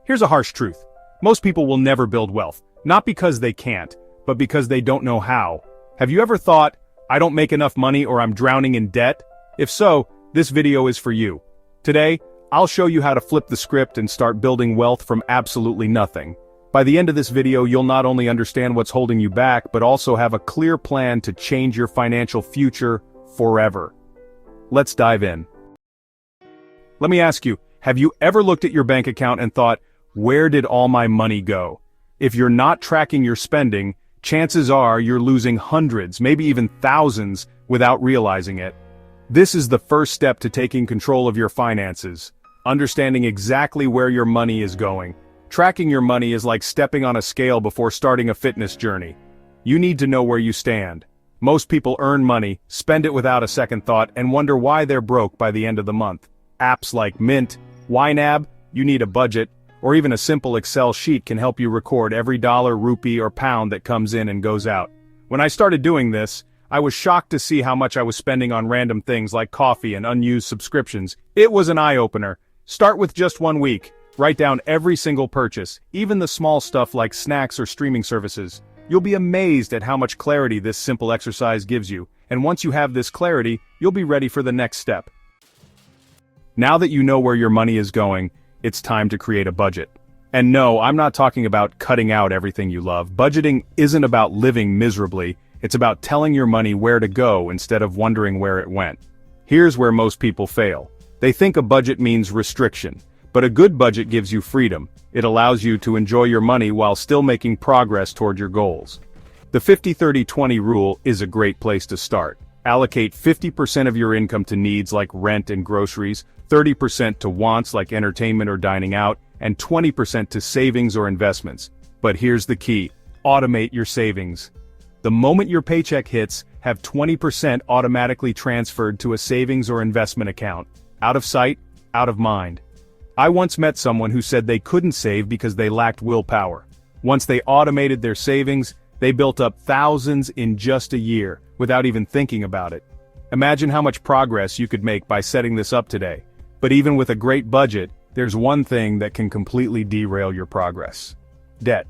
Here's a harsh truth. Most people will never build wealth, not because they can't, but because they don't know how. Have you ever thought, I don't make enough money or I'm drowning in debt? If so, this video is for you. Today, I'll show you how to flip the script and start building wealth from absolutely nothing. By the end of this video, you'll not only understand what's holding you back, but also have a clear plan to change your financial future forever. Let's dive in. Let me ask you, have you ever looked at your bank account and thought, where did all my money go? If you're not tracking your spending, chances are you're losing hundreds, maybe even thousands, without realizing it. This is the first step to taking control of your finances, understanding exactly where your money is going. Tracking your money is like stepping on a scale before starting a fitness journey. You need to know where you stand. Most people earn money, spend it without a second thought, and wonder why they're broke by the end of the month. Apps like Mint, YNAB, you need a budget, or even a simple Excel sheet can help you record every dollar, rupee, or pound that comes in and goes out. When I started doing this, I was shocked to see how much I was spending on random things like coffee and unused subscriptions. It was an eye-opener. Start with just 1 week. Write down every single purchase, even the small stuff like snacks or streaming services. You'll be amazed at how much clarity this simple exercise gives you, and once you have this clarity, you'll be ready for the next step. Now that you know where your money is going, it's time to create a budget. And no, I'm not talking about cutting out everything you love. Budgeting isn't about living miserably, it's about telling your money where to go instead of wondering where it went. Here's where most people fail. They think a budget means restriction. But a good budget gives you freedom. It allows you to enjoy your money while still making progress toward your goals. The 50-30-20 rule is a great place to start. Allocate 50% of your income to needs like rent and groceries, 30% to wants like entertainment or dining out, and 20% to savings or investments. But here's the key: automate your savings. The moment your paycheck hits, have 20% automatically transferred to a savings or investment account. Out of sight, out of mind. I once met someone who said they couldn't save because they lacked willpower. Once they automated their savings, they built up thousands in just a year, without even thinking about it. Imagine how much progress you could make by setting this up today. But even with a great budget, there's one thing that can completely derail your progress: debt.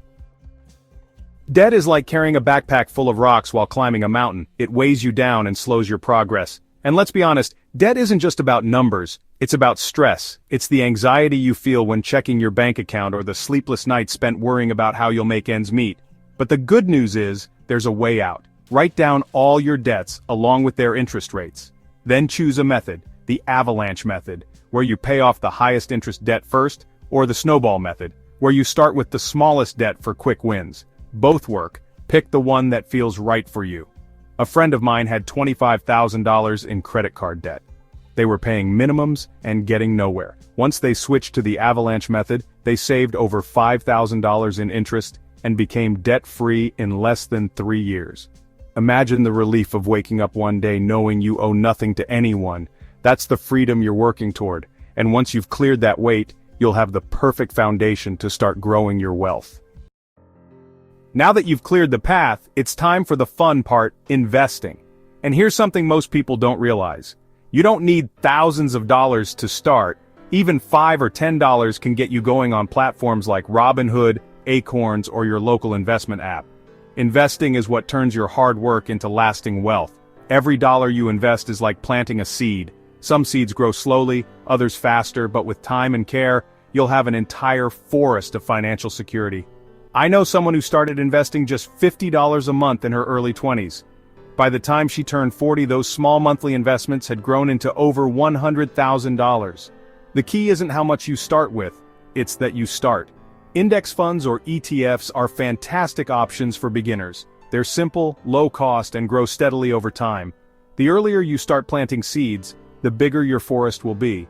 Debt is like carrying a backpack full of rocks while climbing a mountain. It weighs you down and slows your progress. And let's be honest, debt isn't just about numbers, it's about stress. It's the anxiety you feel when checking your bank account or the sleepless nights spent worrying about how you'll make ends meet. But the good news is, there's a way out. Write down all your debts along with their interest rates. Then choose a method, the avalanche method, where you pay off the highest interest debt first, or the snowball method, where you start with the smallest debt for quick wins. Both work. Pick the one that feels right for you. A friend of mine had $25,000 in credit card debt. They were paying minimums and getting nowhere. Once they switched to the avalanche method, they saved over $5,000 in interest and became debt-free in less than 3 years. Imagine the relief of waking up one day knowing you owe nothing to anyone. That's the freedom you're working toward, and once you've cleared that weight, you'll have the perfect foundation to start growing your wealth. Now that you've cleared the path, it's time for the fun part, investing. And here's something most people don't realize. You don't need thousands of dollars to start. Even $5 or $10 can get you going on platforms like Robinhood, Acorns, or your local investment app. Investing is what turns your hard work into lasting wealth. Every dollar you invest is like planting a seed. Some seeds grow slowly, others faster, but with time and care, you'll have an entire forest of financial security. I know someone who started investing just $50 a month in her early 20s. By the time she turned 40, those small monthly investments had grown into over $100,000. The key isn't how much you start with, it's that you start. Index funds or ETFs are fantastic options for beginners. They're simple, low cost, and grow steadily over time. The earlier you start planting seeds, the bigger your forest will be.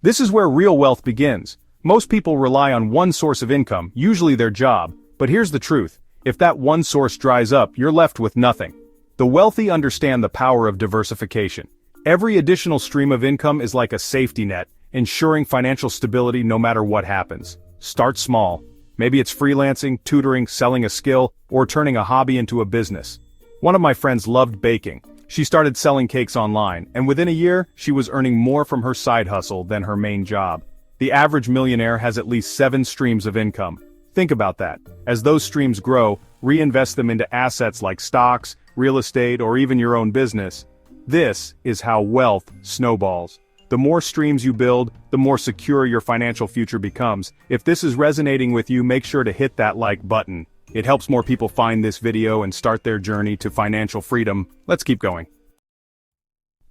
This is where real wealth begins. Most people rely on one source of income, usually their job, but here's the truth. If that one source dries up, you're left with nothing. The wealthy understand the power of diversification. Every additional stream of income is like a safety net, ensuring financial stability no matter what happens. Start small. Maybe it's freelancing, tutoring, selling a skill, or turning a hobby into a business. One of my friends loved baking. She started selling cakes online, and within a year, she was earning more from her side hustle than her main job. The average millionaire has at least 7 streams of income. Think about that. As those streams grow, reinvest them into assets like stocks, real estate, or even your own business. This is how wealth snowballs. The more streams you build, the more secure your financial future becomes. If this is resonating with you, make sure to hit that like button. It helps more people find this video and start their journey to financial freedom. Let's keep going.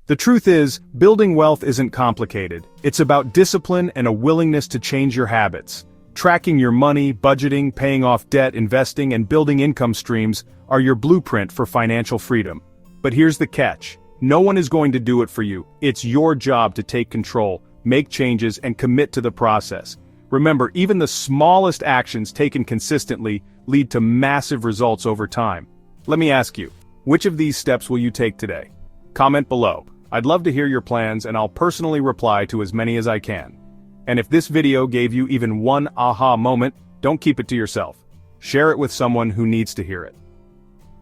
The truth is, building wealth isn't complicated. It's about discipline and a willingness to change your habits. Tracking your money, budgeting, paying off debt, investing, and building income streams are your blueprint for financial freedom. But here's the catch. No one is going to do it for you. It's your job to take control, make changes, and commit to the process. Remember, even the smallest actions taken consistently lead to massive results over time. Let me ask you, which of these steps will you take today? Comment below. I'd love to hear your plans, and I'll personally reply to as many as I can. And if this video gave you even one aha moment, don't keep it to yourself. Share it with someone who needs to hear it.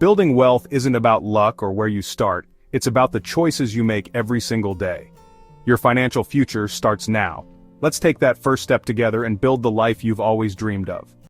Building wealth isn't about luck or where you start. It's about the choices you make every single day. Your financial future starts now. Let's take that first step together and build the life you've always dreamed of.